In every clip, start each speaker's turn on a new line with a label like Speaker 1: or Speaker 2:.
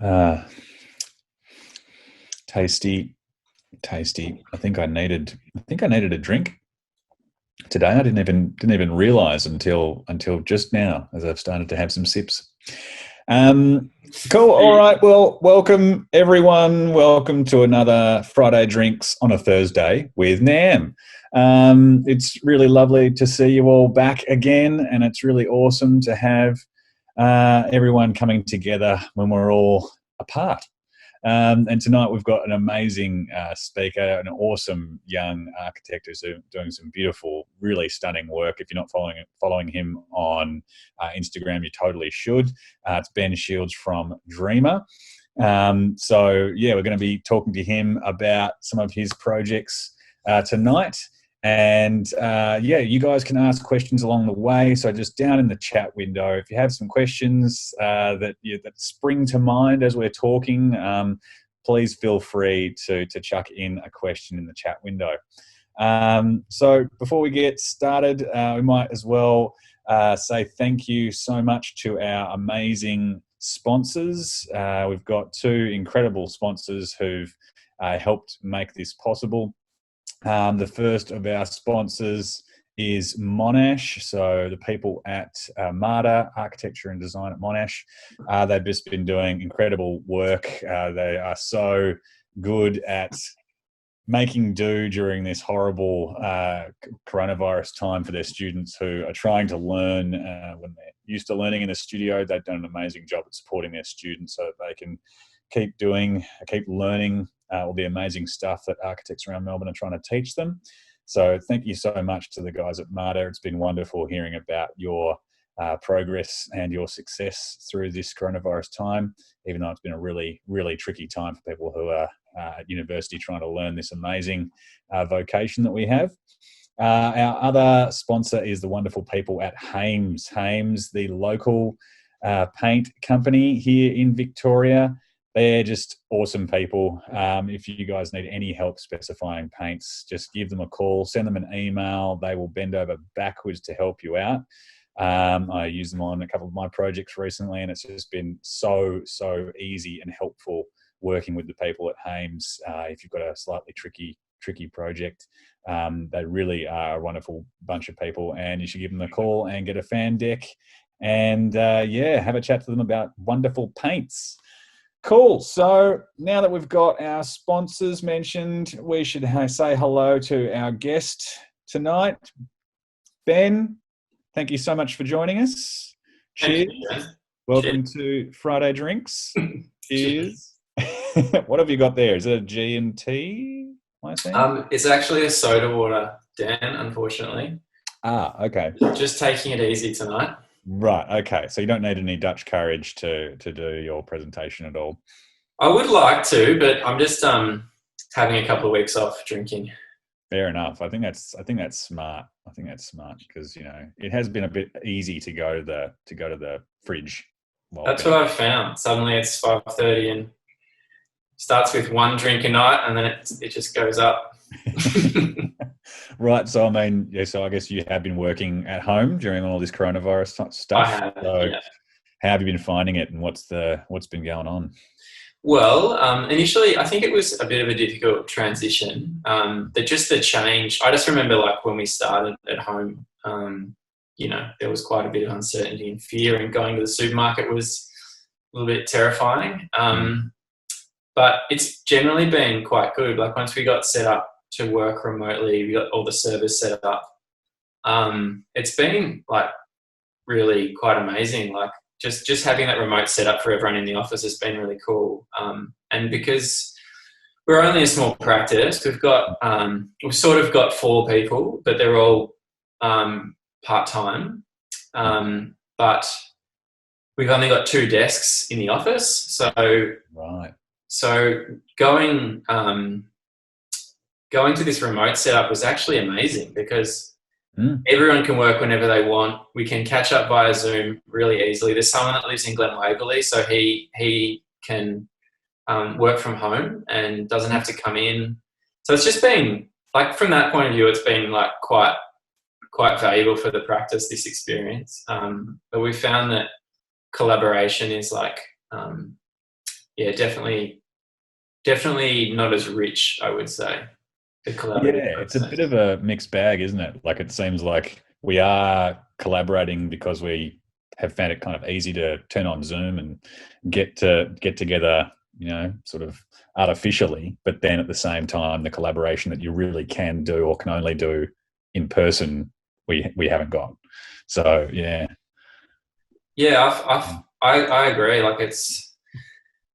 Speaker 1: Uh, tasty, tasty. I think I needed a drink today. I didn't even realize until just now as I've started to have some sips. Cool. All right. Well, welcome everyone. Welcome to another Friday Drinks on a Thursday with Nam. It's really lovely to see you all back again, and it's really awesome to have everyone coming together when we're all apart. And tonight we've got an amazing speaker, an awesome young architect who's doing some beautiful, really stunning work. If you're not following him on Instagram, you totally should. It's Ben Shields from Dreamer. So yeah, we're going to be talking to him about some of his projects tonight. And yeah, you guys can ask questions along the way. So just down in the chat window, if you have some questions that spring to mind as we're talking, please feel free to chuck in a question in the chat window. So before we get started, we might as well say thank you so much to our amazing sponsors. We've got two incredible sponsors who've helped make this possible. The first of our sponsors is Monash. So the people at MARTA, Architecture and Design at Monash, they've just been doing incredible work. They are so good at making do during this horrible coronavirus time for their students who are trying to learn when they're used to learning in the studio. They've done an amazing job at supporting their students so that they can keep learning all the amazing stuff that architects around Melbourne are trying to teach them. So thank you so much to the guys at MARTA. It's been wonderful hearing about your progress and your success through this coronavirus time, even though it's been a really, really tricky time for people who are at university trying to learn this amazing vocation that we have. Our other sponsor is the wonderful people at Hames. Hames, the local paint company here in Victoria. They're just awesome people. If you guys need any help specifying paints, just give them a call, send them an email. They will bend over backwards to help you out. I use them on a couple of my projects recently, and it's just been so easy and helpful working with the people at Hames. If you've got a slightly tricky project, they really are a wonderful bunch of people, and you should give them a call and get a fan deck and yeah, have a chat to them about wonderful paints. Cool. So now that we've got our sponsors mentioned, we should say hello to our guest tonight. Ben, thank you so much for joining us. Cheers. Welcome to Friday Drinks. Cheers. What have you got there? Is it a G&T?
Speaker 2: It's actually a soda water, Dan, unfortunately.
Speaker 1: Okay.
Speaker 2: Just taking it easy tonight.
Speaker 1: Right, okay. So you don't need any Dutch courage to do your presentation at all?
Speaker 2: I would like to, but I'm just having a couple of weeks off drinking.
Speaker 1: Fair enough. I think that's smart. I think that's smart because, you know, it has been a bit easy to go to the fridge.
Speaker 2: That's what I've found. Suddenly it's 5:30 and starts with one drink a night and then it just goes up.
Speaker 1: Right. So, I mean, yeah, so I guess you have been working at home during all this coronavirus stuff.
Speaker 2: I have,
Speaker 1: so
Speaker 2: yeah.
Speaker 1: How have you been finding it and what's been going on?
Speaker 2: Well, initially, I think it was a bit of a difficult transition. The change, I just remember like when we started at home, you know, there was quite a bit of uncertainty and fear, and going to the supermarket was a little bit terrifying. But it's generally been quite good. Like once we got set up to work remotely, we got all the servers set up. It's been like really quite amazing. Like just having that remote setup for everyone in the office has been really cool. And because we're only a small practice, we've sort of got 4 people, but they're all part-time. But we've only got 2 desks in the office. So
Speaker 1: right.
Speaker 2: So going to this remote setup was actually amazing because everyone can work whenever they want. We can catch up via Zoom really easily. There's someone that lives in Glen Waverley, so he can work from home and doesn't have to come in. So it's just been like, from that point of view, it's been like quite valuable for the practice, this experience. But we found that collaboration is like yeah, definitely not as rich, I would say, the collaborative
Speaker 1: Yeah, it's a
Speaker 2: process.
Speaker 1: bit of a mixed bag, isn't it? Like it seems like we are collaborating because we have found it kind of easy to turn on Zoom and get together, sort of artificially, but then at the same time, the collaboration that you really can do or can only do in person, we haven't got. So yeah.
Speaker 2: Yeah, I agree. Like it's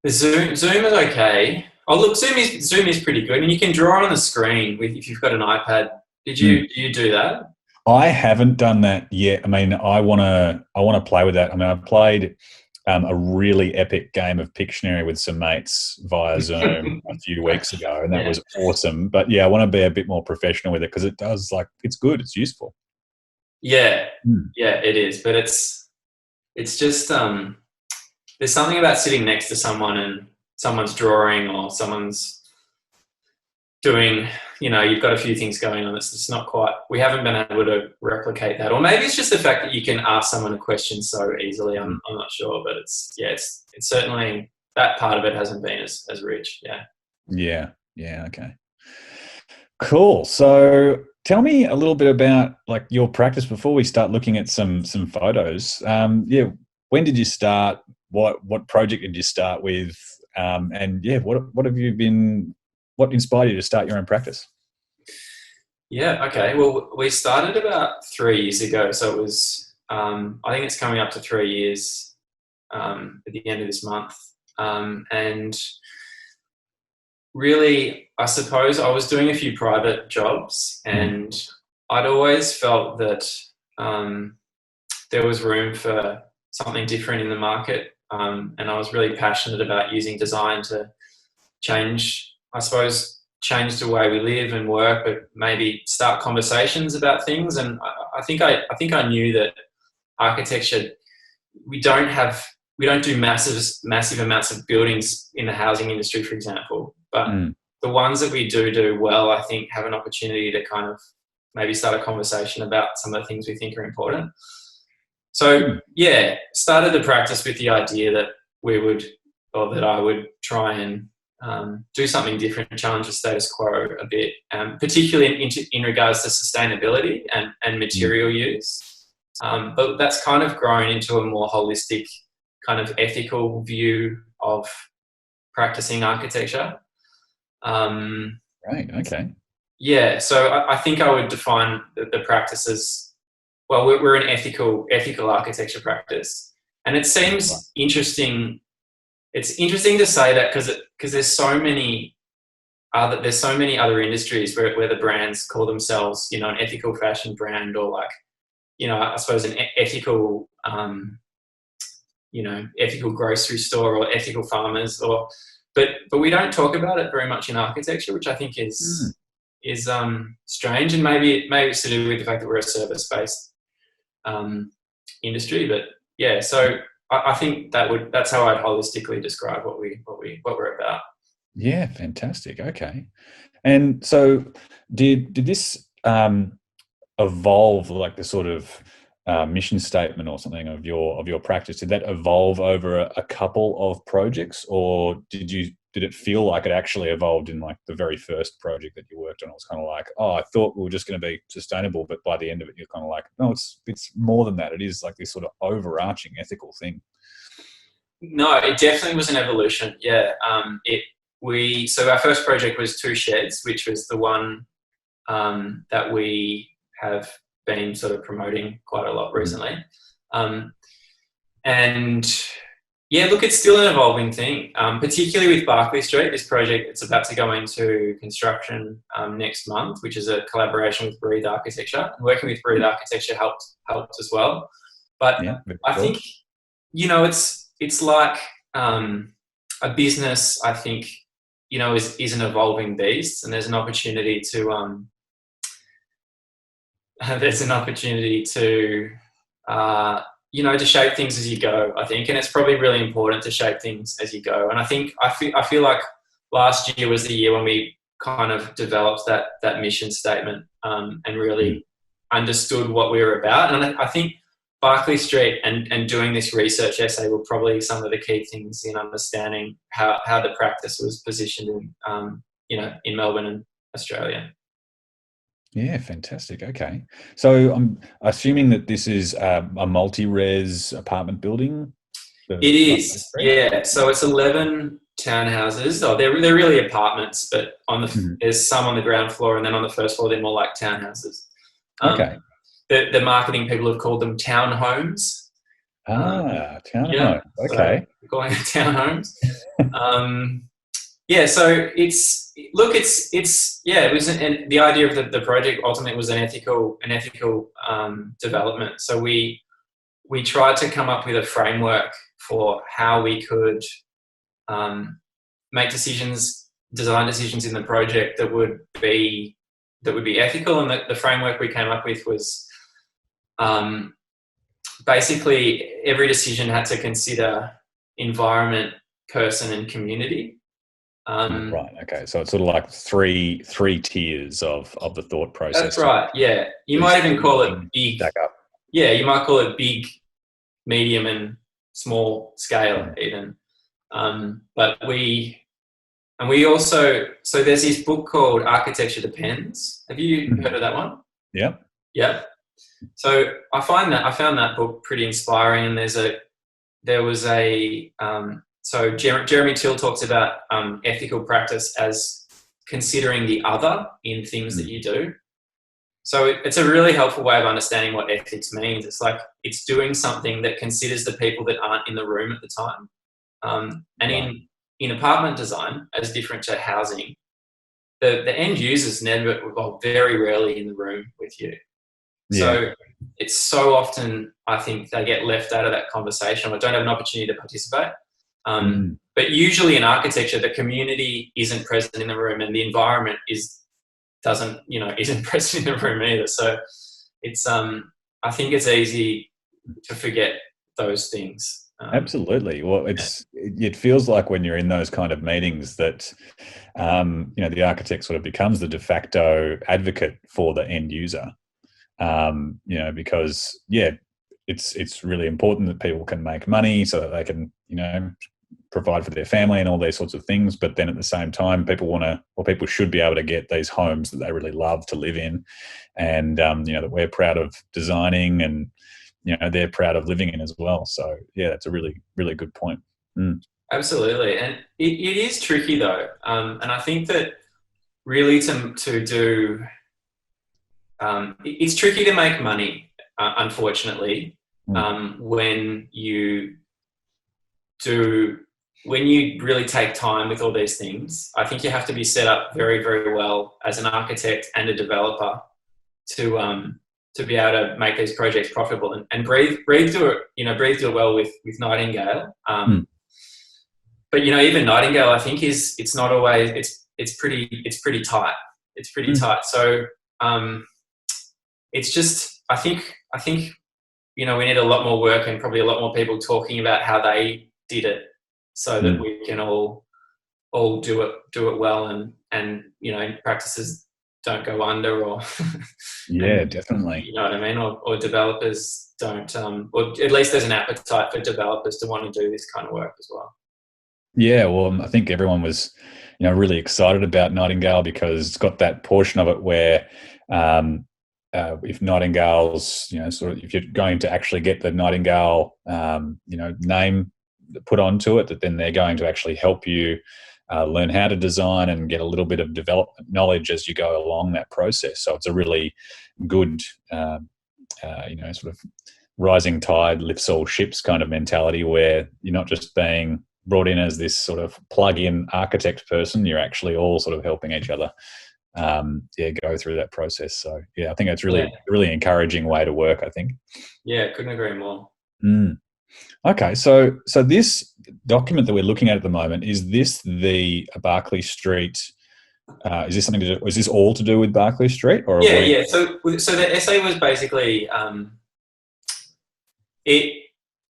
Speaker 2: the Zoom is okay. Oh look, Zoom is pretty good, and you can draw on the screen with if you've got an iPad. Do you do that?
Speaker 1: I haven't done that yet. I mean, I wanna play with that. I mean, I played a really epic game of Pictionary with some mates via Zoom a few weeks ago, and that
Speaker 2: Yeah.
Speaker 1: was awesome. But yeah, I want to be a bit more professional with it because it's good, it's useful.
Speaker 2: Yeah,
Speaker 1: Mm.
Speaker 2: yeah, it is. But it's just there's something about sitting next to someone and someone's drawing or someone's doing, you've got a few things going on. It's just not quite, we haven't been able to replicate that. Or maybe it's just the fact that you can ask someone a question so easily. I'm not sure, but it's certainly, that part of it hasn't been as rich. Yeah.
Speaker 1: Yeah, okay. Cool. So tell me a little bit about like your practice before we start looking at some photos. Yeah, when did you start? What project did you start with? And yeah, what have you been? What inspired you to start your own practice?
Speaker 2: Yeah. Okay. Well, we started about 3 years ago. So it was, I think it's coming up to 3 years at the end of this month. And really, I suppose I was doing a few private jobs, and I'd always felt that there was room for something different in the market. And I was really passionate about using design to change, I suppose, change the way we live and work, but maybe start conversations about things. And I think I knew that architecture, we don't do massive amounts of buildings in the housing industry, for example, but the ones that we do well, I think, have an opportunity to kind of maybe start a conversation about some of the things we think are important. So yeah, started the practice with the idea that that I would try and do something different, challenge the status quo a bit, particularly in regards to sustainability and material use. But that's kind of grown into a more holistic kind of ethical view of practicing architecture.
Speaker 1: Right. Okay.
Speaker 2: Yeah, so I think I would define the practice as, well, we're an ethical architecture practice, and it seems interesting. It's interesting to say that because there's so many other industries where the brands call themselves, an ethical fashion brand, or like, I suppose an ethical, ethical grocery store, or ethical farmers, but we don't talk about it very much in architecture, which I think is strange, and maybe it's to do with the fact that we're a service-based industry. But yeah, so I think that's how I'd holistically describe what we're about.
Speaker 1: Yeah, fantastic. Okay. And so did this evolve, like the sort of mission statement or something of your practice? Did that evolve over a couple of projects, or did it feel like it actually evolved in like the very first project that you worked on? It was kind of like, oh, I thought we were just going to be sustainable, but by the end of it, you're kind of like, no, it's more than that. It is like this sort of overarching ethical thing.
Speaker 2: No, it definitely was an evolution. Yeah. So our first project was 2 sheds, which was the one that we have been sort of promoting quite a lot recently. And yeah, look, it's still an evolving thing, particularly with Berkeley Street. This project, it's about to go into construction next month, which is a collaboration with Breathe Architecture. Working with Breathe Architecture helped as well. But
Speaker 1: Yeah,
Speaker 2: I think, it's like a business, I think, is an evolving beast, and there's an opportunity to to shape things as you go, I think. And it's probably really important to shape things as you go. And I feel like last year was the year when we kind of developed that mission statement and really understood what we were about. And I think Berkeley Street and doing this research essay were probably some of the key things in understanding how the practice was positioned in Melbourne and Australia.
Speaker 1: Yeah, fantastic. Okay. So I'm assuming that this is a multi-res apartment building?
Speaker 2: It is, yeah. So it's 11 townhouses. Oh, they're really apartments, but there's some on the ground floor, and then on the first floor they're more like townhouses.
Speaker 1: Okay.
Speaker 2: The marketing people have called them townhomes.
Speaker 1: Townhome. Okay.
Speaker 2: So calling it townhomes. Yeah, so it was, and the idea of the project ultimately was an ethical development. So we tried to come up with a framework for how we could make design decisions in the project that would be ethical, and the framework we came up with was basically every decision had to consider environment, person, and community.
Speaker 1: Right. Okay. So it's sort of like three tiers of the thought process.
Speaker 2: That's right. Yeah. You might even call it big.
Speaker 1: Stack up.
Speaker 2: Yeah. You might call it big, medium, and small scale even. But we also, so there's this book called Architecture Depends. Have you heard of that one?
Speaker 1: Yeah.
Speaker 2: Yeah. So I found that book pretty inspiring, and so Jeremy Till talks about ethical practice as considering the other in things that you do. So it's a really helpful way of understanding what ethics means. It's like it's doing something that considers the people that aren't in the room at the time. And in apartment design, as different to housing, the end users very rarely in the room with you. Yeah. So it's so often, I think, they get left out of that conversation or don't have an opportunity to participate. But usually in architecture, the community isn't present in the room, and the environment isn't present in the room either. So it's I think it's easy to forget those things.
Speaker 1: Absolutely. Well, it feels like when you're in those kind of meetings that the architect sort of becomes the de facto advocate for the end user. Because it's really important that people can make money so that they can provide for their family and all these sorts of things. But then at the same time, people should be able to get these homes that they really love to live in, and that we're proud of designing, and they're proud of living in as well. So yeah, that's a really, really good point.
Speaker 2: Absolutely. And it is tricky though, and I think that really to do it's tricky to make money, unfortunately, when you really take time with all these things. I think you have to be set up very, very well as an architect and a developer to be able to make these projects profitable, and Breathe do it well with Nightingale. But even Nightingale, I think it's not always it's pretty tight. It's pretty tight. So it's just I think we need a lot more work and probably a lot more people talking about how they did it, so that we can all do it well, and practices don't go under, or
Speaker 1: definitely.
Speaker 2: You know what I mean? Or developers don't, or at least there's an appetite for developers to want to do this kind of work as well.
Speaker 1: Yeah, well, I think everyone was, really excited about Nightingale because it's got that portion of it where if Nightingale's, if you're going to actually get the Nightingale, name put onto it, that then they're going to actually help you learn how to design and get a little bit of development knowledge as you go along that process. So it's a really good, sort of rising tide lifts all ships kind of mentality, where you're not just being brought in as this sort of plug-in architect person, you're actually all sort of helping each other go through that process. So I think it's really really encouraging way to work, I think.
Speaker 2: Yeah, couldn't agree more.
Speaker 1: Okay, so this document that we're looking at the moment, is this the Berkeley Street? Is this something to do? Is this all to do with Berkeley Street? Or
Speaker 2: yeah. So the essay was basically it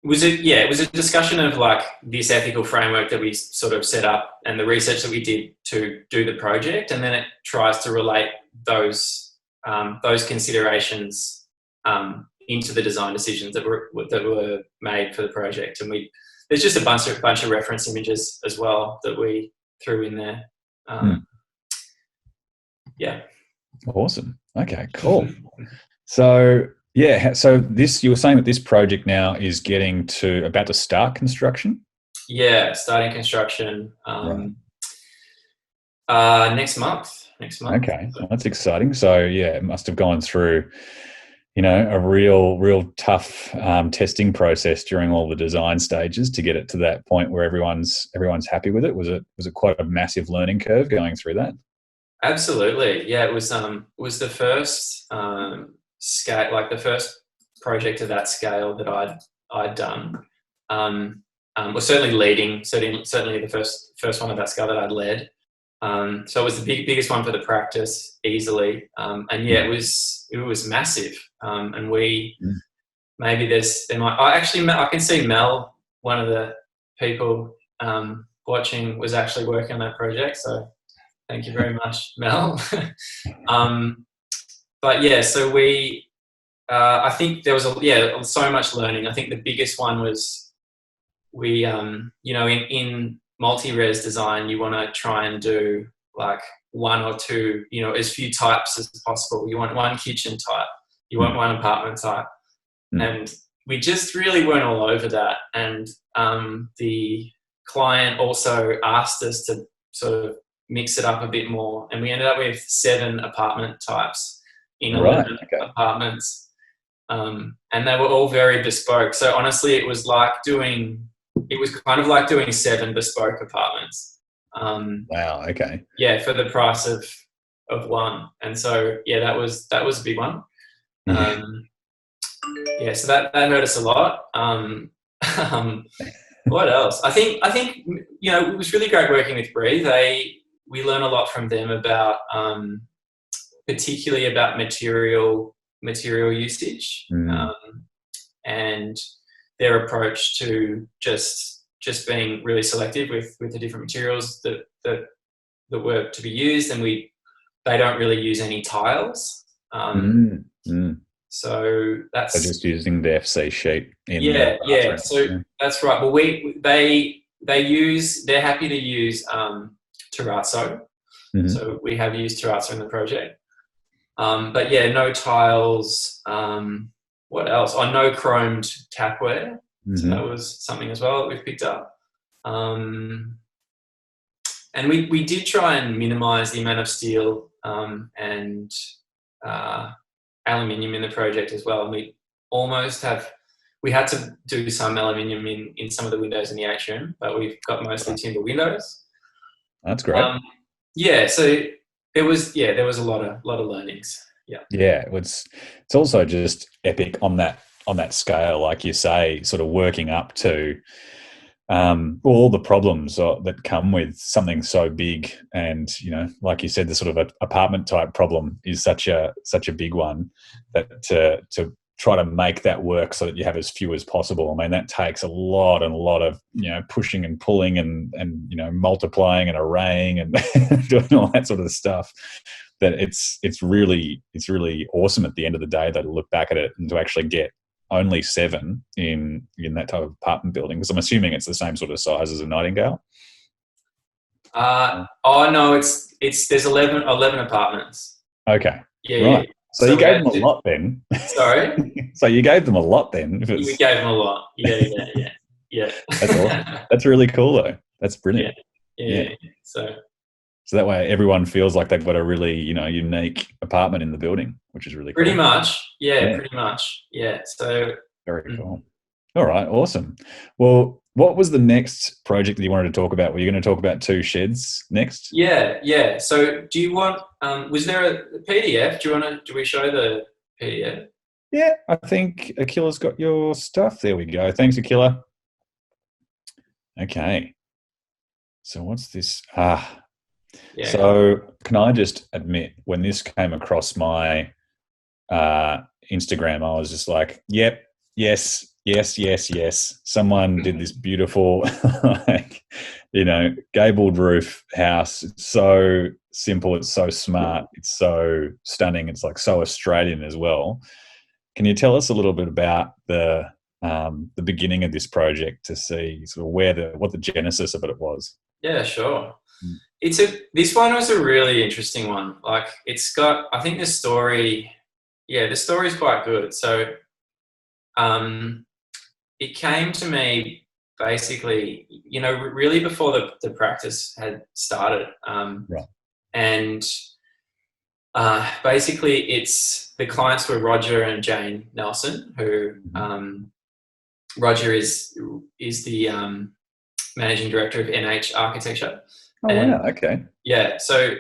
Speaker 2: was a discussion of like this ethical framework that we sort of set up and the research that we did to do the project, and then it tries to relate those considerations into the design decisions that were made for the project. And there's just a bunch of reference images as well that we threw in there. Yeah.
Speaker 1: Awesome. Okay, cool. So yeah, so you were saying that this project now is about to start construction?
Speaker 2: Yeah, starting construction next month.
Speaker 1: Okay, well, that's exciting. So yeah, it must have gone through, a real tough testing process during all the design stages to get it to that point where everyone's happy with it. Was it quite a massive learning curve going through that?
Speaker 2: Absolutely, yeah. It was the first scale, like the first project of that scale that I'd done. Was certainly the first one of that scale that I'd led. So it was the biggest one for the practice easily. And yeah, it was massive. And I can see Mel, one of the people watching, was actually working on that project. So thank you very much, Mel. But yeah, so I think there was so much learning. I think the biggest one was in multi-res design, you want to try and do like one or two, as few types as possible. You want one kitchen type, you want one apartment type. And we just really weren't all over that. And the client also asked us to sort of mix it up a bit more. And we ended up with 7 apartment types in 11 apartments. And they were all very bespoke. So honestly, it was kind of like doing 7 bespoke apartments.
Speaker 1: Wow. Okay.
Speaker 2: Yeah, for the price of one. And so yeah, that was a big one. Yeah, so that hurt us a lot. What else? I think it was really great working with Bree. We learn a lot from them about particularly about material usage, and their approach to just being really selective with the different materials that were to be used, and they don't really use any tiles. So that's
Speaker 1: just using the FC sheet.
Speaker 2: So that's right. Well, they're happy to use terrazzo. So we have used terrazzo in the project. But yeah, no tiles. What else? No chromed tapware. So that was something as well that we've picked up. And we did try and minimise the amount of steel and aluminium in the project as well. And we had to do some aluminium in some of the windows in the atrium, but we've got mostly timber windows.
Speaker 1: That's great.
Speaker 2: So there was a lot of learnings.
Speaker 1: Yeah, it's also just epic on that scale, like you say, sort of working up to all the problems that come with something so big. And like you said, the sort of apartment type problem is such a big one that to try to make that work so that you have as few as possible. I mean, that takes a lot of pushing and pulling and multiplying and arraying and doing all that sort of stuff. That it's really awesome at the end of the day to look back at it and to actually get only 7 in that type of apartment building, because I'm assuming it's the same sort of size as a Nightingale.
Speaker 2: No, there's 11
Speaker 1: apartments. Okay.
Speaker 2: Yeah.
Speaker 1: Right. So you gave them a lot then.
Speaker 2: Sorry?
Speaker 1: So you gave them a lot then.
Speaker 2: We gave them a lot. Yeah.
Speaker 1: That's awesome. That's really cool though. That's brilliant.
Speaker 2: Yeah.
Speaker 1: So that way everyone feels like they've got a really, unique apartment in the building, which is really cool.
Speaker 2: Pretty much. Yeah, pretty much. Yeah. So
Speaker 1: very cool. All right, awesome. Well, what was the next project that you wanted to talk about? Were you going to talk about 2 sheds next?
Speaker 2: Yeah. So do you want was there a PDF? Do we show the PDF?
Speaker 1: Yeah, I think Akila's got your stuff. There we go. Thanks, Akila. Okay. So what's this?
Speaker 2: Yeah.
Speaker 1: So can I just admit, when this came across my Instagram, I was just like, yep, yes. Someone did this beautiful, gabled roof house. It's so simple. It's so smart. It's so stunning. It's like so Australian as well. Can you tell us a little bit about the beginning of this project to see sort of what the genesis of it was?
Speaker 2: Yeah, sure.
Speaker 1: Mm.
Speaker 2: This one was a really interesting one. Like it's got, I think the story is quite good. So it came to me basically, really before the practice had started.
Speaker 1: Right.
Speaker 2: And basically it's the clients were Roger and Jane Nelson, who Roger is the managing director of NH Architecture.
Speaker 1: Oh, wow. Okay.
Speaker 2: Yeah. So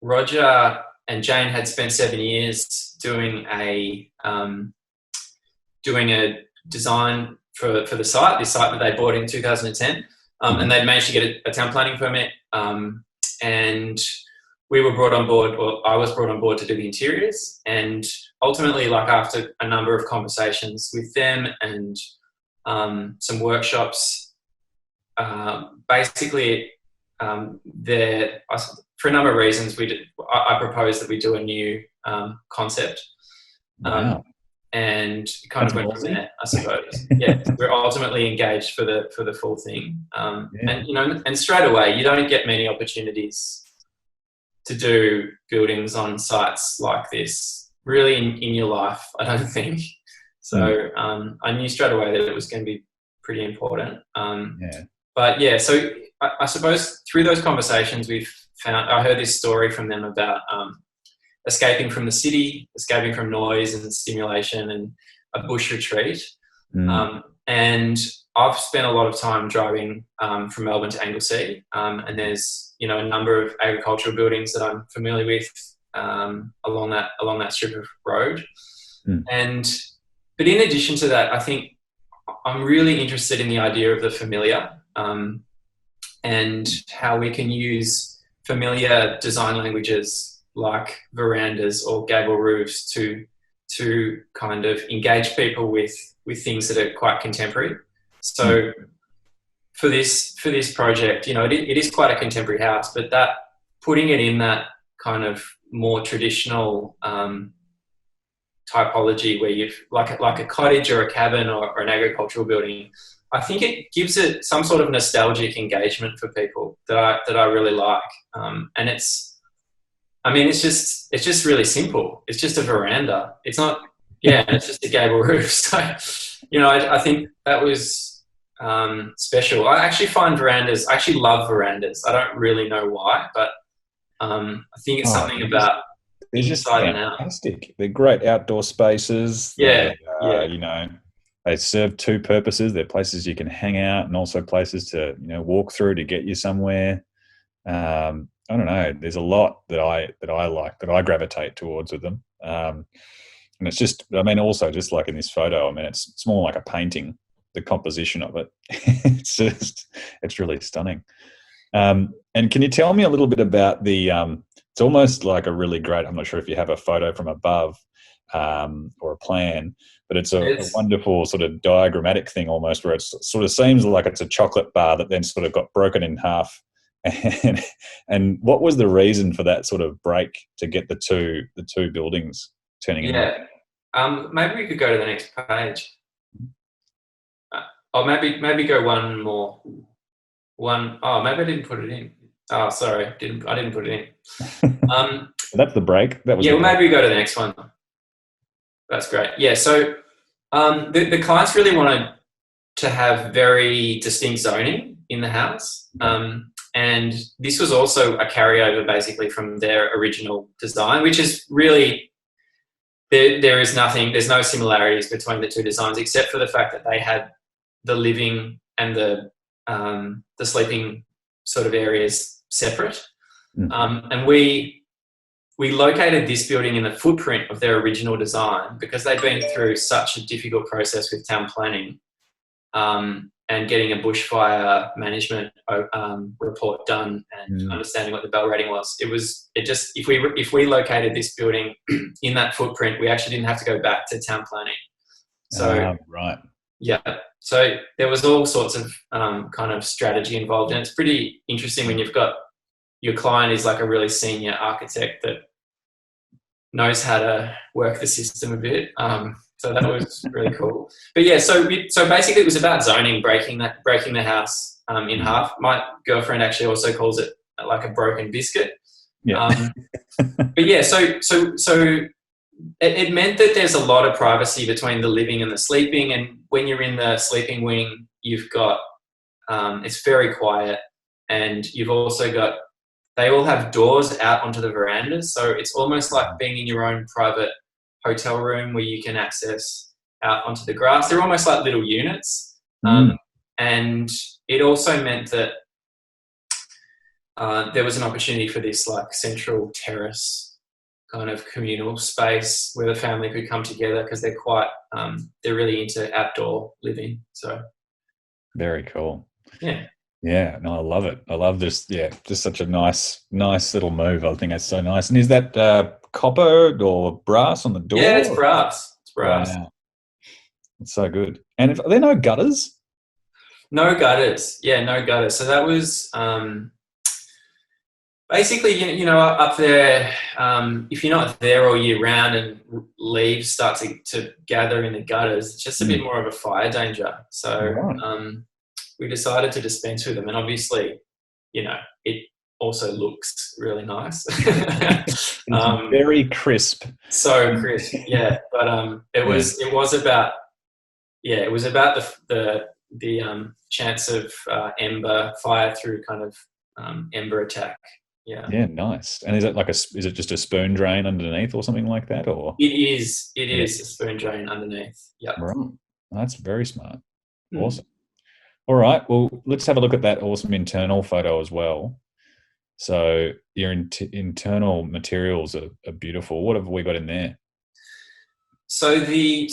Speaker 2: Roger and Jane had spent 7 years doing a design for this site that they bought in 2010, and they'd managed to get a town planning permit, and we were brought on board, or I was brought on board to do the interiors. And ultimately, like after a number of conversations with them and some workshops, basically, for a number of reasons, I proposed that we do a new concept.
Speaker 1: Wow.
Speaker 2: And it kind of went from there, I suppose. Yeah, we're ultimately engaged for the full thing. And straight away, you don't get many opportunities to do buildings on sites like this, really in your life, I don't think. So I knew straight away that it was going to be pretty important. But yeah, so I suppose through those conversations, I heard this story from them about escaping from the city, escaping from noise and stimulation, and a bush retreat. And I've spent a lot of time driving from Melbourne to Anglesea, and there's a number of agricultural buildings that I'm familiar with along that strip of road. But in addition to that, I think I'm really interested in the idea of the familiar, and how we can use familiar design languages like verandas or gable roofs to kind of engage people with things that are quite contemporary. So for this project, it is quite a contemporary house, but that putting it in that kind of more traditional typology where you've like a cottage or a cabin or an agricultural building, I think it gives it some sort of nostalgic engagement for people that I really like. And it's just really simple. It's just a veranda. It's not, it's just a gable roof. So, I think that was special. I actually love verandas. I don't really know why, but I think it's something about
Speaker 1: they're
Speaker 2: inside
Speaker 1: just fantastic. And out. They're great outdoor spaces. They serve two purposes. They're places you can hang out and also places to walk through to get you somewhere. I don't know. There's a lot that I like, that I gravitate towards with them. And it's just, also just like in this photo, it's more like a painting, the composition of it. it's really stunning. And can you tell me a little bit about it's almost like a really great, I'm not sure if you have a photo from above or a plan, but it's a wonderful sort of diagrammatic thing almost, where it sort of seems like it's a chocolate bar that then sort of got broken in half. And what was the reason for that sort of break to get the two buildings turning into?
Speaker 2: Maybe we could go to the next page. Or maybe go one more. Maybe I didn't put it in. Oh, sorry, I didn't put it in.
Speaker 1: That's the break. That was
Speaker 2: maybe we go to the next one. That's great. Yeah, so the clients really wanted to have very distinct zoning in the house. And this was also a carryover basically from their original design, which is really, there's no similarities between the two designs, except for the fact that they had the living and the sleeping sort of areas separate. And we located this building in the footprint of their original design because they'd been through such a difficult process with town planning and getting a bushfire management report done and understanding what the bell rating was. If we located this building in that footprint, we actually didn't have to go back to town planning. So
Speaker 1: right.
Speaker 2: Yeah. So there was all sorts of kind of strategy involved, and it's pretty interesting when you've got your client is like a really senior architect that knows how to work the system a bit. So that was really cool. But yeah, so basically it was about zoning, breaking the house in half. My girlfriend actually also calls it like a broken biscuit.
Speaker 1: Yeah.
Speaker 2: But yeah, so it meant that there's a lot of privacy between the living and the sleeping. And when you're in the sleeping wing, you've got, it's very quiet, and you've also got, they all have doors out onto the verandas. So it's almost like being in your own private hotel room where you can access out onto the grass. They're almost like little units. And it also meant that there was an opportunity for this like central terrace kind of communal space where the family could come together, because they're quite, they're really into outdoor living. So
Speaker 1: very cool.
Speaker 2: Yeah.
Speaker 1: Yeah, no, I love it. I love this. Yeah, just such a nice little move. I think that's so nice. And is that copper or brass on the door?
Speaker 2: Yeah, it's brass. It's brass.
Speaker 1: Wow. It's so good. And are there no gutters?
Speaker 2: No gutters. Yeah, no gutters. So that was basically, you know, up there, if you're not there all year round and leaves start to gather in the gutters, it's just a bit more of a fire danger. So we decided to dispense with them. And obviously, you know, it also looks really nice.
Speaker 1: Very crisp.
Speaker 2: So crisp, yeah. But it was about the chance of ember fire through kind of ember attack. Yeah.
Speaker 1: Yeah, nice. And is it just a spoon drain underneath or something like that, or?
Speaker 2: It is a spoon drain underneath. Yeah.
Speaker 1: Right. That's very smart. Awesome. All right. Well, let's have a look at that awesome internal photo as well. So your internal materials are beautiful. What have we got in there?
Speaker 2: So the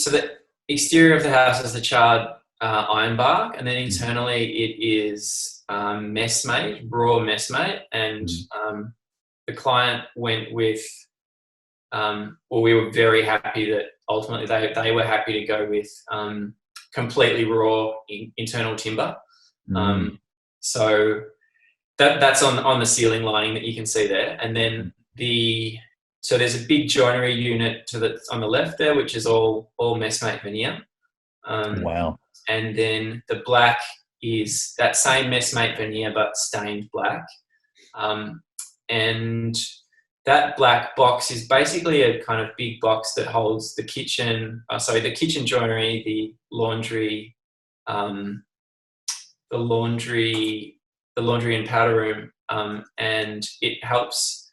Speaker 2: exterior of the house is the charred ironbark, and then internally it is messmate, raw messmate, and the client went with. We were very happy that ultimately they were happy to go with completely raw internal timber. So that's on the ceiling lining that you can see there, and then so there's a big joinery unit on the left there, which is all messmate veneer.
Speaker 1: Wow.
Speaker 2: And then the black is that same messmate veneer but stained black. And that black box is basically a kind of big box that holds the kitchen, the kitchen joinery, the laundry and powder room, and it helps.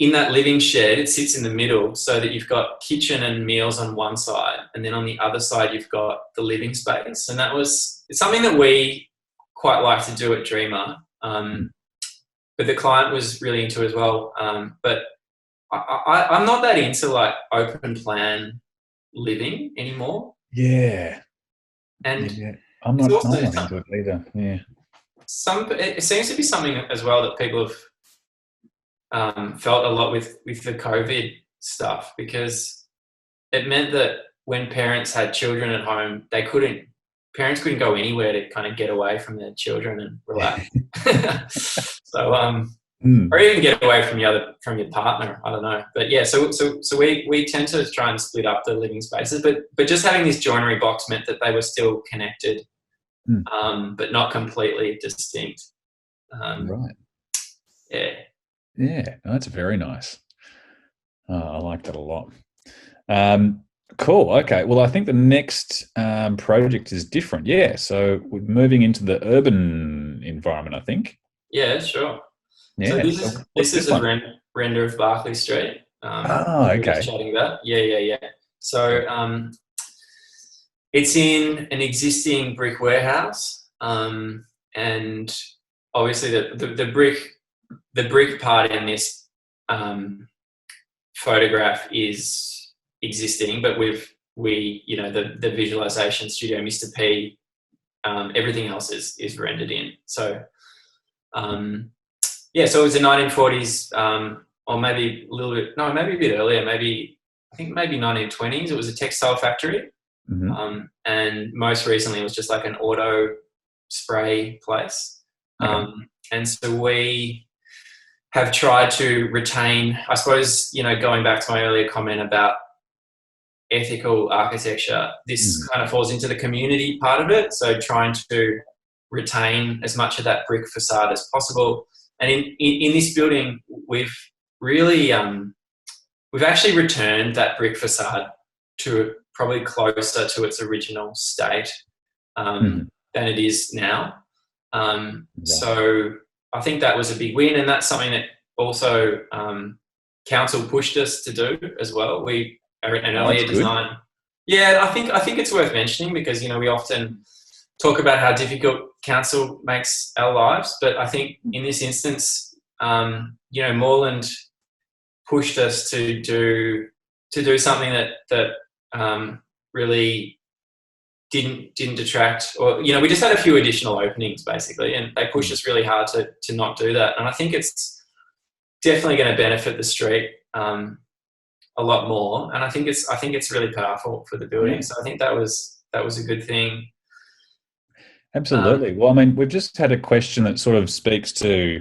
Speaker 2: In that living shed, it sits in the middle, so that you've got kitchen and meals on one side, and then on the other side you've got the living space. And it's something that we quite like to do at Dreamer, but the client was really into as well. But I'm not that into like open plan living anymore.
Speaker 1: Yeah.
Speaker 2: And
Speaker 1: I'm not into it either. Yeah.
Speaker 2: It seems to be something as well that people have felt a lot with the COVID stuff, because it meant that when parents had children at home, parents couldn't go anywhere to kind of get away from their children and relax. So, or even get away from your partner. I don't know, but yeah. So we tend to try and split up the living spaces, but just having this joinery box meant that they were still connected, but not completely distinct.
Speaker 1: Right.
Speaker 2: Yeah.
Speaker 1: Yeah, that's very nice. I like that a lot. Cool. Okay. Well, I think the next project is different. Yeah. So we're moving into the urban environment, I think.
Speaker 2: Yeah, sure.
Speaker 1: Yeah.
Speaker 2: So this is a render of Berkeley Street.
Speaker 1: Okay.
Speaker 2: We were just chatting about. Yeah. So it's in an existing brick warehouse, and obviously the brick part in this photograph is existing, but the visualization studio, Mr. P, everything else is rendered in. So so it was the 1940s, or maybe maybe a bit earlier, maybe 1920s. It was a textile factory, and most recently it was just like an auto spray place. And so we have tried to retain, I suppose, going back to my earlier comment about ethical architecture, this kind of falls into the community part of it. So trying to retain as much of that brick facade as possible. And in this building, we've really, we've actually returned that brick facade to probably closer to its original state than it is now. So I think that was a big win, and that's something that also council pushed us to do as well. We are an earlier design. Yeah, I think it's worth mentioning because, you know, we often talk about how difficult council makes our lives, but I think in this instance, you know, Moreland pushed us to do something that really didn't detract, or, you know, we just had a few additional openings basically, and they pushed us really hard to not do that. And I think it's definitely going to benefit the street a lot more. And I think it's really powerful for the building. Yeah. So I think that was a good thing.
Speaker 1: Absolutely. Well, I mean, we've just had a question that sort of speaks to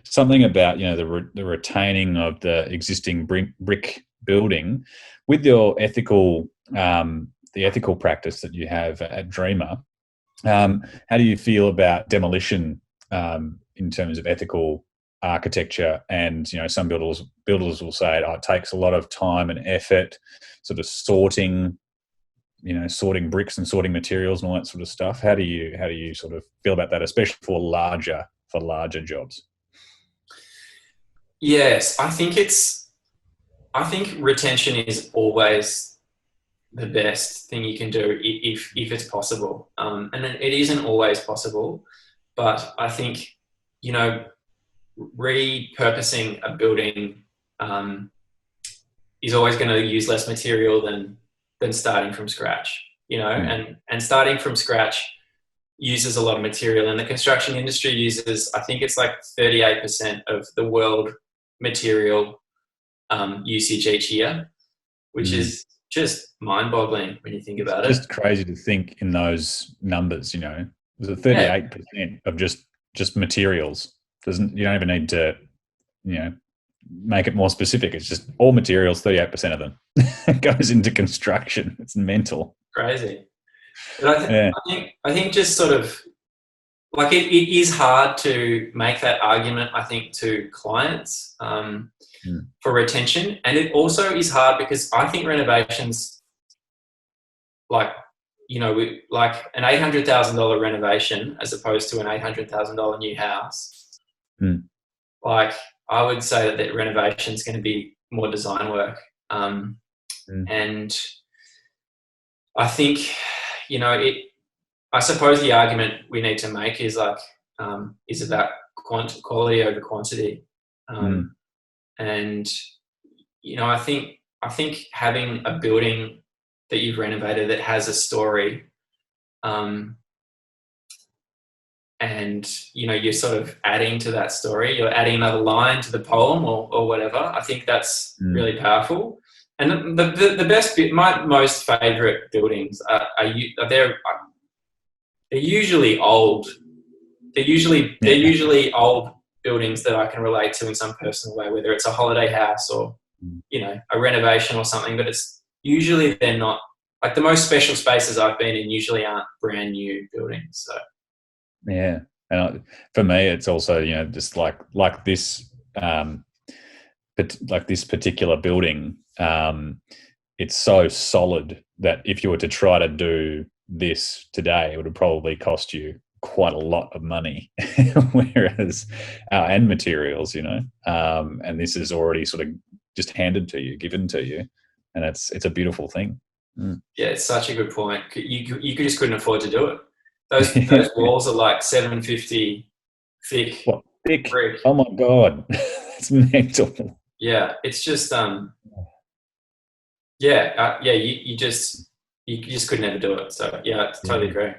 Speaker 1: something about, you know, the retaining of the existing brick building with your ethical, the ethical practice that you have at Dreamer. How do you feel about demolition in terms of ethical architecture? And, you know, some builders will say, oh, it takes a lot of time and effort, sort of sorting bricks and sorting materials and all that sort of stuff. How do you sort of feel about that, especially for larger jobs?
Speaker 2: Yes, I think retention is always the best thing you can do if it's possible. And it isn't always possible, but I think, you know, repurposing a building is always going to use less material than starting from scratch, you know, and starting from scratch uses a lot of material, and the construction industry uses, I think it's like 38% of the world material usage each year, which is just mind-boggling when you think about it.
Speaker 1: Just crazy to think in those numbers, you know. There's a 38% of just materials. You don't even need to, you know, make it more specific. It's just all materials, 38% of them goes into construction. It's mental.
Speaker 2: Crazy. But I think just sort of like it is hard to make that argument, I think, to clients for retention. And it also is hard because I think renovations, like, you know, like an $800,000 renovation as opposed to an $800,000 new house, like, I would say that renovation is going to be more design work. And I think, you know, I suppose the argument we need to make is like, is about quality over quantity. And, you know, I think having a building that you've renovated that has a story, and, you know, you're sort of adding to that story, you're adding another line to the poem or whatever. I think that's really powerful. And the best bit, my most favourite buildings they're usually old. They're usually old buildings that I can relate to in some personal way, whether it's a holiday house or, you know, a renovation or something. But it's usually, they're not, like, the most special spaces I've been in usually aren't brand new buildings. So.
Speaker 1: Yeah, and for me, it's also, you know, just like this, like this particular building. It's so solid that if you were to try to do this today, it would have probably cost you quite a lot of money, whereas and materials, you know. And this is already sort of just handed to you, given to you, and it's a beautiful thing.
Speaker 2: Yeah, it's such a good point. You just couldn't afford to do it. Those walls are like 750 thick.
Speaker 1: What, thick?
Speaker 2: Brick.
Speaker 1: Oh my God, it's mental.
Speaker 2: Yeah, it's just you just could never do it. So yeah, I totally agree.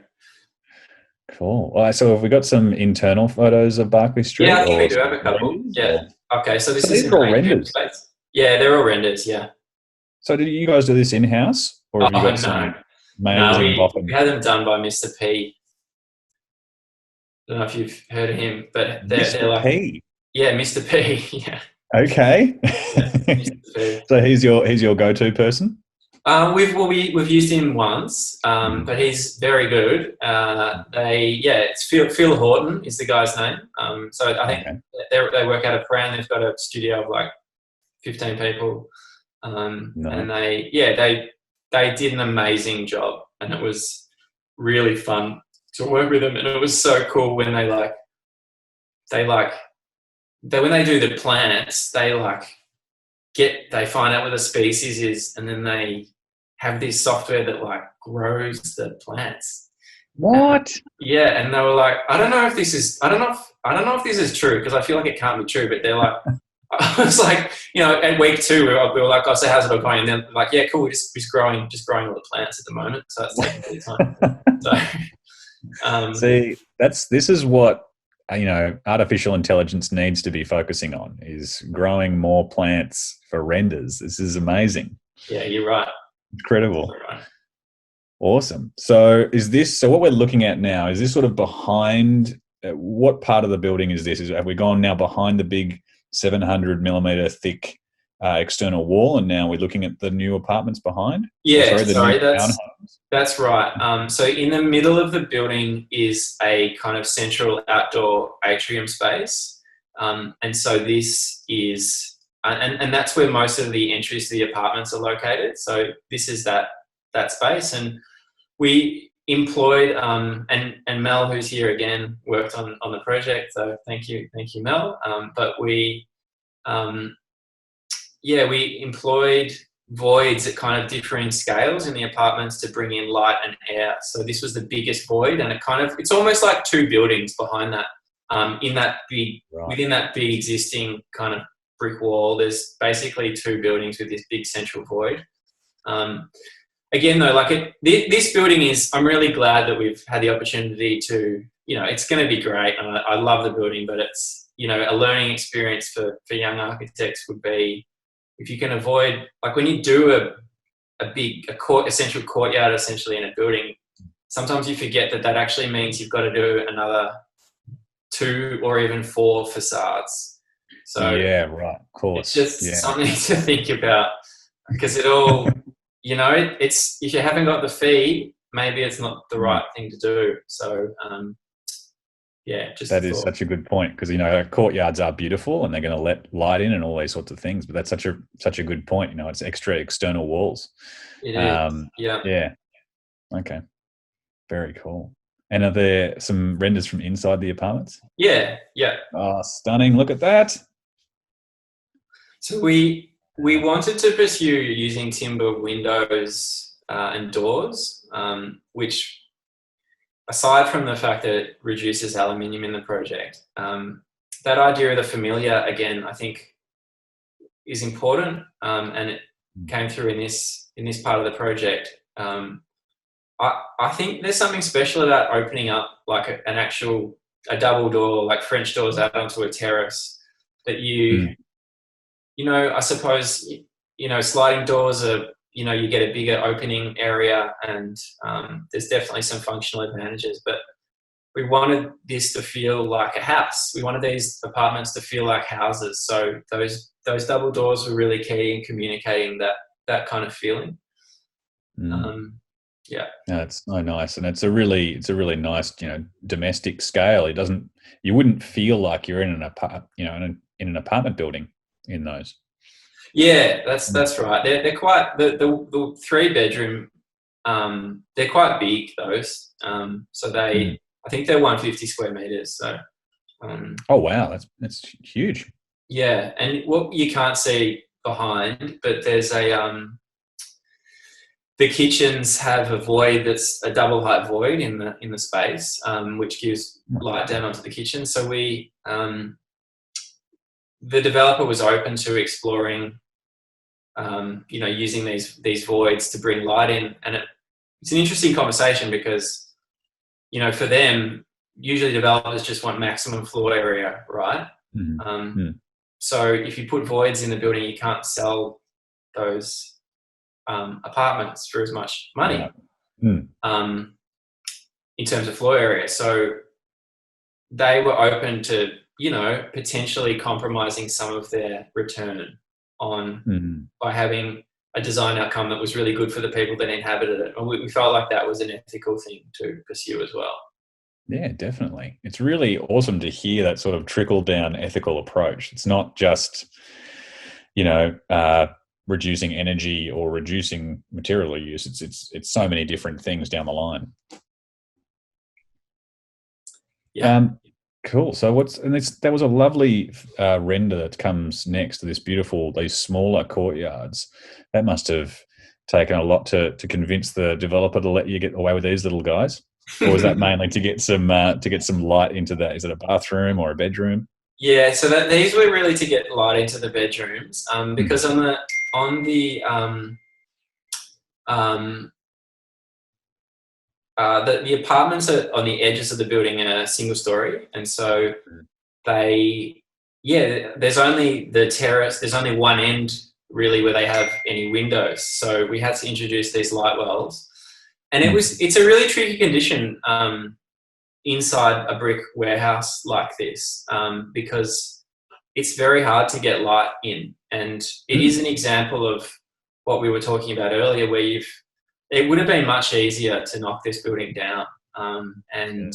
Speaker 1: Cool. All right, so have we got some internal photos of Berkeley Street?
Speaker 2: Yeah, I think we do have a couple. Yeah. Okay, so this is
Speaker 1: all renders.
Speaker 2: Space. Yeah, they're all renders. Yeah.
Speaker 1: So did you guys do this in house, or have you got some amazing
Speaker 2: we had them done by Mr. P. I don't know if you've heard of him, but they're like
Speaker 1: P.
Speaker 2: Yeah, Mr. P. Yeah.
Speaker 1: Okay.
Speaker 2: Yeah, Mr. P.
Speaker 1: So he's your go-to person?
Speaker 2: We've used him once, but he's very good. It's Phil Horton is the guy's name. So I think they work out of Crown. They've got a studio of like 15 people, and they did an amazing job, and it was really fun to work with them. And it was so cool when when they do the plants, they find out what the species is, and then they have this software that like grows the plants.
Speaker 1: What?
Speaker 2: And they were like, I don't know if this is true, because I feel like it can't be true. But they're like, I was like, at week 2 we were like, oh, so how's it all going? And then like, yeah, cool, we're just growing all the plants at the moment. So it's taking time.
Speaker 1: See, this is what artificial intelligence needs to be focusing on, is growing more plants for renders. This is amazing.
Speaker 2: Yeah, you're right.
Speaker 1: Incredible.
Speaker 2: Right.
Speaker 1: Awesome. So what we're looking at now, is this sort of behind, what part of the building is this? Have we gone now behind the big 700 millimeter thick external wall, and now we're looking at the new apartments behind?
Speaker 2: Yeah, that's right. So in the middle of the building is a kind of central outdoor atrium space. And so this is, and that's where most of the entries to the apartments are located. So this is that space. And we employed, and Mel, who's here again, worked on the project. So thank you, Mel. But we employed voids at kind of differing scales in the apartments to bring in light and air. So this was the biggest void, and it's almost like 2 buildings behind that. Within that big existing kind of brick wall, there's basically 2 buildings with this big central void. Again, though, this building is, I'm really glad that we've had the opportunity to, it's going to be great. And I love the building, but it's, a learning experience for young architects would be, if you can avoid, like when you do a central courtyard essentially in a building, sometimes you forget that actually means you've got to do another 2 or even 4 facades. So
Speaker 1: yeah, right, of course.
Speaker 2: It's just something to think about, because it all, it's, if you haven't got the fee, maybe it's not the right thing to do. So that is such a good point, because courtyards are beautiful and they're going to let light in and all these sorts of things, but that's such a good point. It's extra external walls. It is.
Speaker 1: Yeah. Okay. Very cool. And are there some renders from inside the apartments?
Speaker 2: Yeah.
Speaker 1: Oh, stunning! Look at that.
Speaker 2: So we wanted to pursue using timber windows and doors, which, aside from the fact that it reduces aluminium in the project, that idea of the familiar, again, I think is important, and it came through in this part of the project. I think there's something special about opening up like a double door, like French doors out onto a terrace, that I suppose, sliding doors are, you get a bigger opening area, and there's definitely some functional advantages, but we wanted this to feel like a house. We wanted these apartments to feel like houses. So those double doors were really key in communicating that kind of feeling. Yeah.
Speaker 1: No, it's so nice, and it's a really nice, domestic scale. You wouldn't feel like you're in an in an apartment building in those.
Speaker 2: Yeah, that's right. They're quite the 3-bedroom. They're quite big, those. So I think they're 150 square meters. So.
Speaker 1: Oh wow, that's huge.
Speaker 2: Yeah, and what you can't see behind, but there's the kitchens have a void that's a double height void in the space, which gives light down onto the kitchen. So the developer was open to exploring, using these voids to bring light in, and it's an interesting conversation because, for them, usually developers just want maximum floor area, right? So if you put voids in the building, you can't sell those apartments for as much money in terms of floor area. So they were open to, potentially compromising some of their return on by having a design outcome that was really good for the people that inhabited it. And we felt like that was an ethical thing to pursue as well.
Speaker 1: Yeah, definitely. It's really awesome to hear that sort of trickle down ethical approach. It's not just, reducing energy or reducing material use. It's so many different things down the line.
Speaker 2: Yeah.
Speaker 1: Cool. So that was a lovely render that comes next to these smaller courtyards. That must have taken a lot to convince the developer to let you get away with these little guys. Or was that mainly to get some light into that? Is it a bathroom or a bedroom?
Speaker 2: Yeah, so these were really to get light into the bedrooms, because the apartments are on the edges of the building in a single story, and so there's only the terrace. There's only one end really where they have any windows. So we had to introduce these light wells, and it's a really tricky condition inside a brick warehouse like this, because it's very hard to get light in, and it is an example of what we were talking about earlier, where it would have been much easier to knock this building down and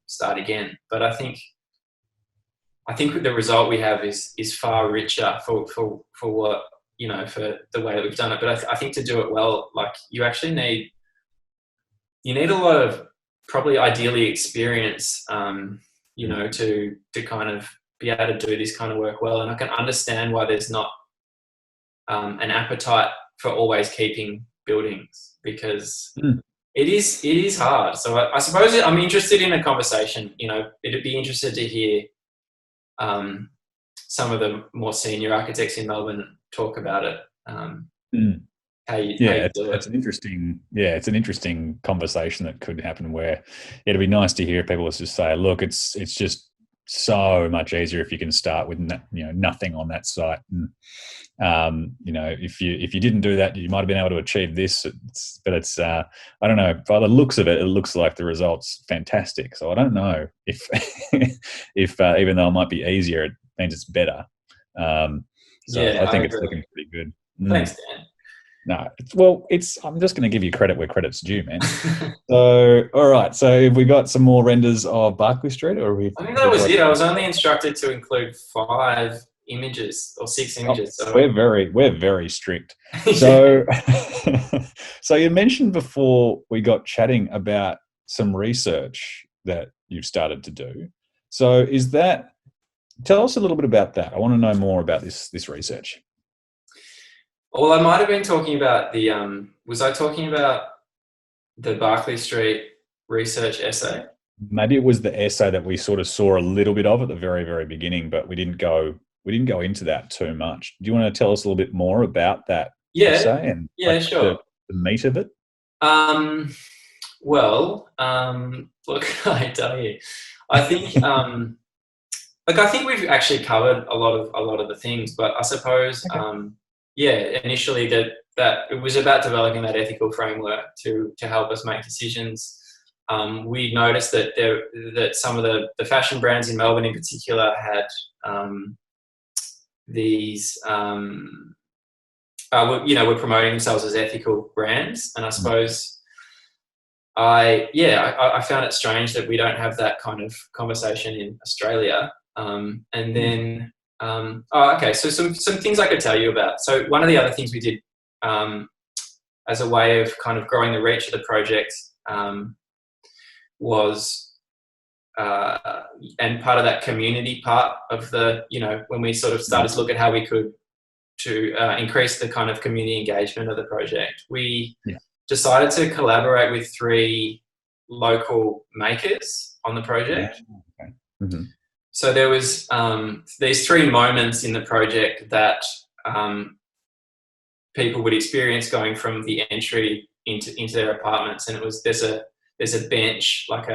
Speaker 2: start again. But I think the result we have is far richer for what, for the way that we've done it. But I think to do it well, like you actually need a lot of probably ideally experience, to kind of be able to do this kind of work well. And I can understand why there's not an appetite for always keeping buildings, because it is hard. So I suppose I'm interested in a conversation. It'd be interested to hear some of the more senior architects in Melbourne talk about it.
Speaker 1: It's an interesting conversation that could happen, where it'd be nice to hear people just say, look, it's just so much easier if you can start with nothing on that site, and if you didn't do that, you might have been able to achieve this. But I don't know, by the looks of it looks like the result's fantastic. So I don't know if if even though it might be easier, it means it's better. I think it's looking pretty good.
Speaker 2: Thanks, Dan.
Speaker 1: No, I'm just going to give you credit where credit's due, man. So, all right. So, have we got some more renders of Berkeley Street, or
Speaker 2: I think that was it. I was only instructed to include 5 images or 6 images. So
Speaker 1: we're very strict. So, so you mentioned before we got chatting about some research that you've started to do. So, tell us a little bit about that. I want to know more about this research.
Speaker 2: Well, I might have been talking about was I talking about the Berkeley Street research essay?
Speaker 1: Maybe it was the essay that we sort of saw a little bit of at the very, very beginning, but we didn't go into that too much. Do you want to tell us a little bit more about that essay and
Speaker 2: sure.
Speaker 1: The meat of it?
Speaker 2: Look, I tell you, I think I think we've actually covered a lot of the things, but I suppose initially that it was about developing that ethical framework to help us make decisions. We noticed that some of the fashion brands in Melbourne in particular had these were promoting themselves as ethical brands, and I suppose I found it strange that we don't have that kind of conversation in Australia. And then so some things I could tell you about. So one of the other things we did as a way of kind of growing the reach of the project was and part of that community part of the, when we sort of started to look at how we could increase the kind of community engagement of the project, we decided to collaborate with 3 local makers on the project.
Speaker 1: Okay. Mm-hmm.
Speaker 2: So there was these 3 moments in the project that people would experience going from the entry into their apartments, and it was there's a bench, like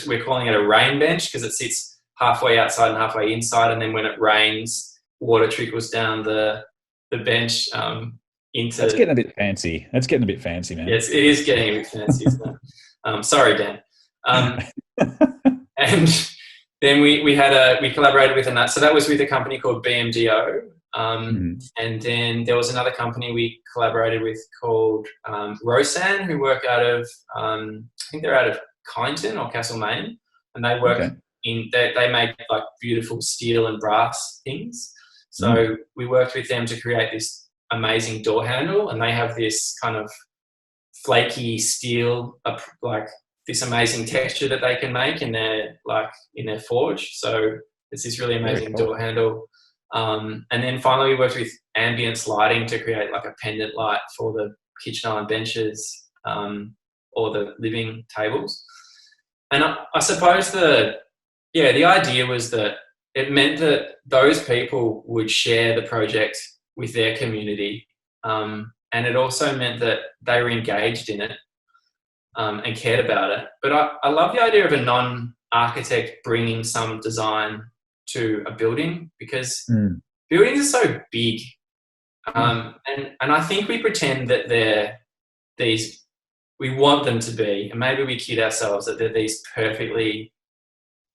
Speaker 2: we're calling it a rain bench because it sits halfway outside and halfway inside, and then when it rains, water trickles down the bench into.
Speaker 1: That's getting a bit fancy. That's getting a bit fancy, man.
Speaker 2: Yes, it is getting a bit fancy, isn't it? Sorry, Dan. And then we collaborated with so that was with a company called BMDO, And then there was another company we collaborated with called Rosan, who work out of, I think they're out of Kyneton or Castlemaine, and they work they make like beautiful steel and brass things. So we worked with them to create this amazing door handle, and they have this kind of flaky steel, like this amazing texture that they can make in their forge. So it's this really amazing door handle. And then finally we worked with ambience lighting to create like a pendant light for the kitchen island benches or the living tables. And I suppose the idea was that it meant that those people would share the project with their community. And it also meant that they were engaged in it and cared about it. But I love the idea of a non-architect bringing some design to a building, because buildings are so big. And I think we pretend that we want them to be, and maybe we kid ourselves that they're these perfectly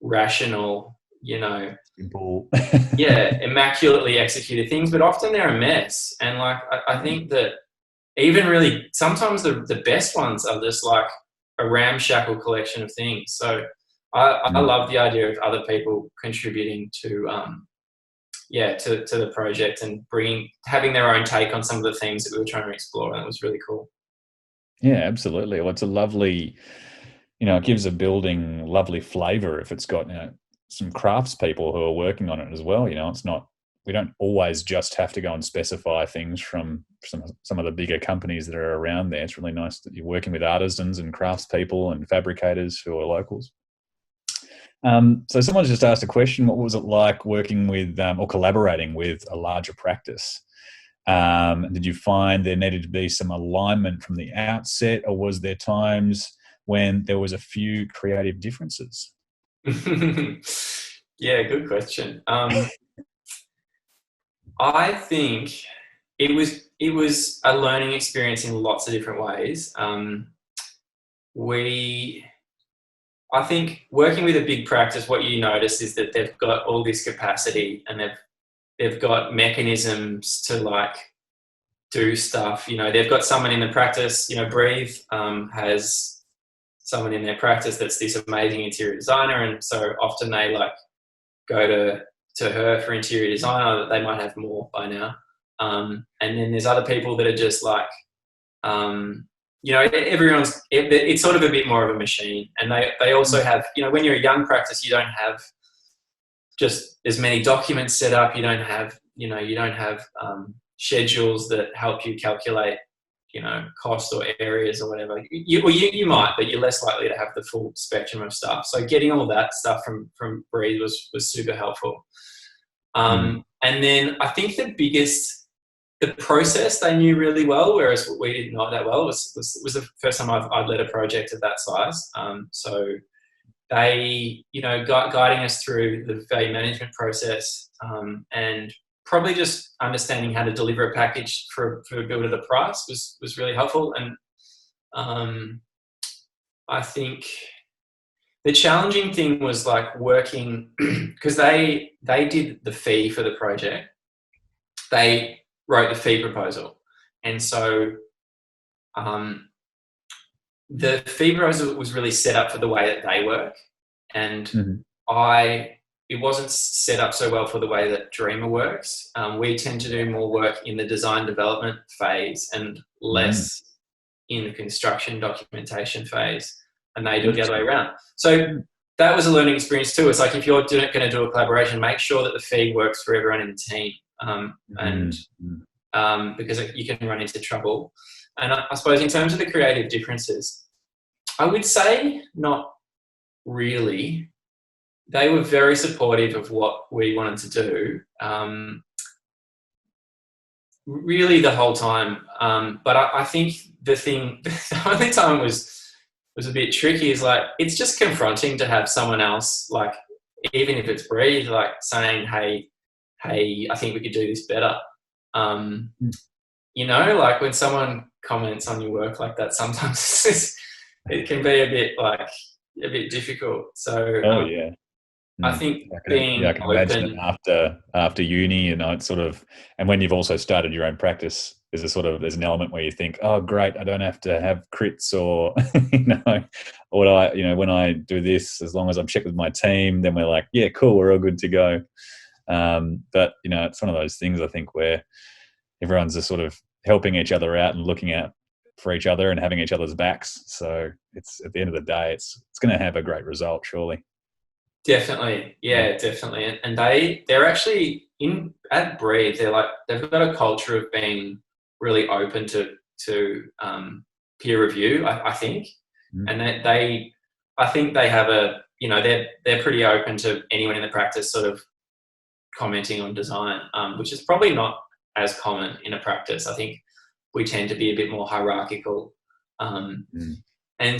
Speaker 2: rational, immaculately executed things, but often they're a mess. And like, I think that even really sometimes the best ones are just like a ramshackle collection of things. So I love the idea of other people contributing to the project and having their own take on some of the themes that we were trying to explore, and it was really cool.
Speaker 1: Yeah, absolutely. Well, it's a lovely, it gives a building lovely flavour if it's got some craftspeople who are working on it as well. It's not, we don't always just have to go and specify things from some of the bigger companies that are around there. It's really nice that you're working with artisans and craftspeople and fabricators who are locals. So someone's just asked a question: what was it like working with or collaborating with a larger practice? Did you find there needed to be some alignment from the outset, or was there times when there was a few creative differences?
Speaker 2: Yeah, good question. I think it was a learning experience in lots of different ways. I think working with a big practice, what you notice is that they've got all this capacity and they've got mechanisms to like do stuff. They've got someone in the practice. Breathe has someone in their practice that's this amazing interior designer, and so often they like go to her for interior design, or they might have more by now. And then there's other people that are just like, it's sort of a bit more of a machine. And they also have, when you're a young practice, you don't have just as many documents set up. You don't have schedules that help you calculate, cost or areas or whatever. You might, but you're less likely to have the full spectrum of stuff. So getting all that stuff from Breathe was super helpful. And then I think the process they knew really well, whereas we didn't know that well. Was the first time I'd led a project of that size. So they, guiding us through the value management process, and probably just understanding how to deliver a package for a build at a price was really helpful. And I think the challenging thing was like working, because they did the fee for the project. They wrote the fee proposal. And so the fee proposal was really set up for the way that they work. And it wasn't set up so well for the way that Dreamer works. We tend to do more work in the design development phase and less in the construction documentation phase, and they do it the other way around. So that was a learning experience too. It's like, if you're going to do a collaboration, make sure that the fee works for everyone in the team. Because you can run into trouble. And I suppose in terms of the creative differences, I would say not really. They were very supportive of what we wanted to do, really the whole time. But I think the only time was a bit tricky is like, it's just confronting to have someone else, like, even if it's Breathe, like saying, hey, I think we could do this better. Like when someone comments on your work like that, sometimes it can be a bit difficult. So I think
Speaker 1: I
Speaker 2: being
Speaker 1: can imagine
Speaker 2: open.
Speaker 1: it after uni, it's sort of, and when you've also started your own practice, there's an element where you think, oh great, I don't have to have crits or or when I do this, as long as I'm checked with my team, then we're like, yeah, cool, we're all good to go. But it's one of those things, I think, where everyone's just sort of helping each other out and looking out for each other and having each other's backs. So it's, at the end of the day, it's going to have a great result, surely.
Speaker 2: Definitely, yeah, definitely, and they're actually at Breathe. They've got a culture of being really open to peer review. I think, and I think they have they're pretty open to anyone in the practice sort of commenting on design, which is probably not as common in a practice. I think we tend to be a bit more hierarchical, and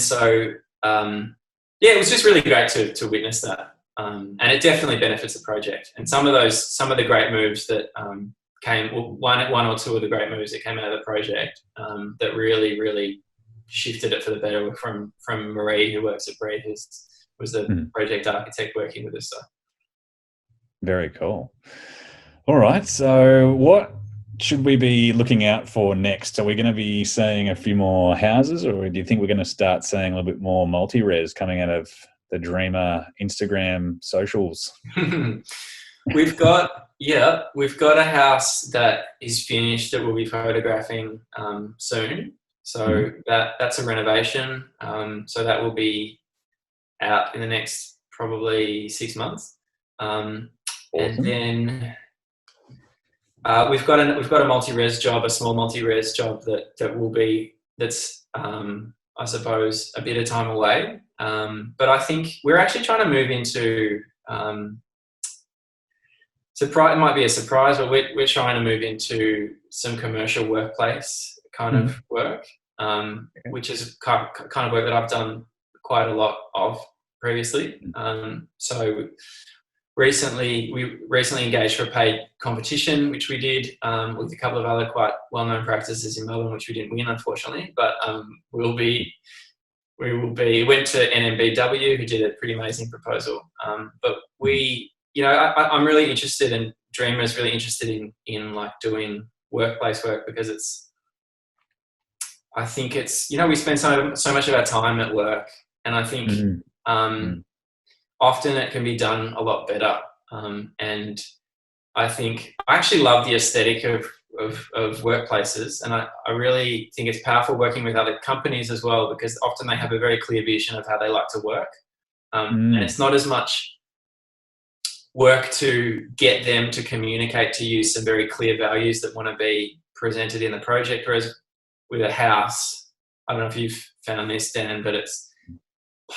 Speaker 2: so it was just really great to witness that. And it definitely benefits the project. And some of the great moves that one or two of the great moves that came out of the project that really, really shifted it for the better from Marie, who works at Breed, who was the project architect working with us. So.
Speaker 1: Very cool. All right. So what should we be looking out for next? Are we going to be seeing a few more houses, or do you think we're going to start seeing a little bit more multi-res coming out of the Dreamer Instagram socials?
Speaker 2: We've got a house that is finished that we'll be photographing soon. So that's a renovation. So that will be out in the next probably 6 months. Awesome. And then we've got a multi-res job, a small multi-res job that's I suppose a bit of time away. But I think we're actually trying to move into surprise. It might be a surprise, but we're trying to move into some commercial workplace kind of work, which is kind of work that I've done quite a lot of previously. So we recently engaged for a paid competition, which we did with a couple of other quite well-known practices in Melbourne, which we didn't win, unfortunately. But we went to NMBW, who did a pretty amazing proposal. But I'm really interested, and Dreamer's really interested in like doing workplace work, because I think we spend so much of our time at work, and I think often it can be done a lot better. And I think I actually love the aesthetic of workplaces, and I really think it's powerful working with other companies as well, because often they have a very clear vision of how they like to work, and it's not as much work to get them to communicate to you some very clear values that want to be presented in the project. Whereas with a house, I don't know if you've found this, Dan, but it's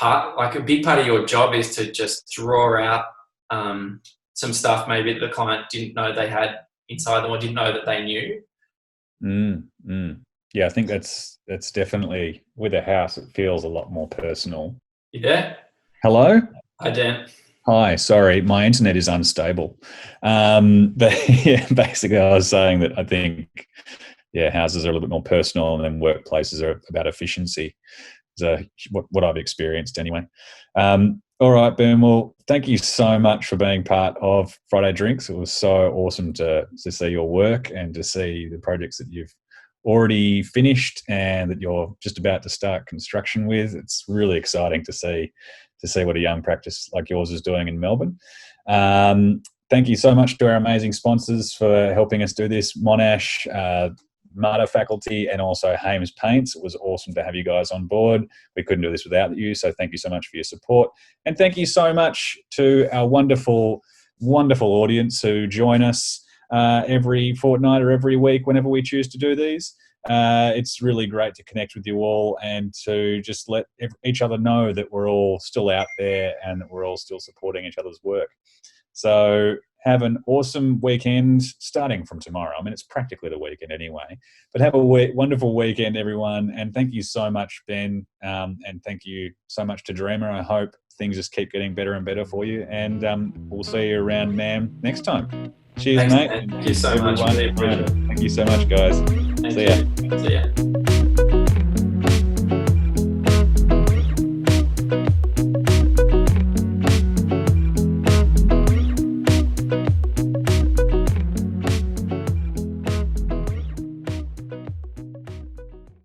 Speaker 2: a big part of your job is to just draw out some stuff maybe that the client didn't know they had inside them, or didn't know that they knew.
Speaker 1: Yeah, I think that's definitely, with a house, it feels a lot more personal.
Speaker 2: Yeah.
Speaker 1: Hello?
Speaker 2: Hi, Dan.
Speaker 1: Hi, sorry, my internet is unstable. But yeah, basically I was saying that I think, houses are a little bit more personal, and then workplaces are about efficiency. So what I've experienced anyway. All right, Ben, well, thank you so much for being part of Friday Drinks. It was so awesome to see your work and to see the projects that you've already finished and that you're just about to start construction with. It's really exciting to see what a young practice like yours is doing in Melbourne. Thank you so much to our amazing sponsors for helping us do this, Monash, MATA faculty, and also Hames Paints. It was awesome to have you guys on board. We couldn't do this without you, so thank you so much for your support. And thank you so much to our wonderful, wonderful audience who join us every fortnight or every week whenever we choose to do these. It's really great to connect with you all and to just let each other know that we're all still out there and that we're all still supporting each other's work. So have an awesome weekend starting from tomorrow. I mean, it's practically the weekend anyway, but have a wonderful weekend, everyone. And thank you so much, Ben. And thank you so much to Dreamer. I hope things just keep getting better and better for you. And we'll see you around NAM next time. Cheers,
Speaker 2: Thanks,
Speaker 1: mate.
Speaker 2: man. Thank you so much. Really appreciate it.
Speaker 1: Thank you so much, guys. See ya.
Speaker 2: See ya.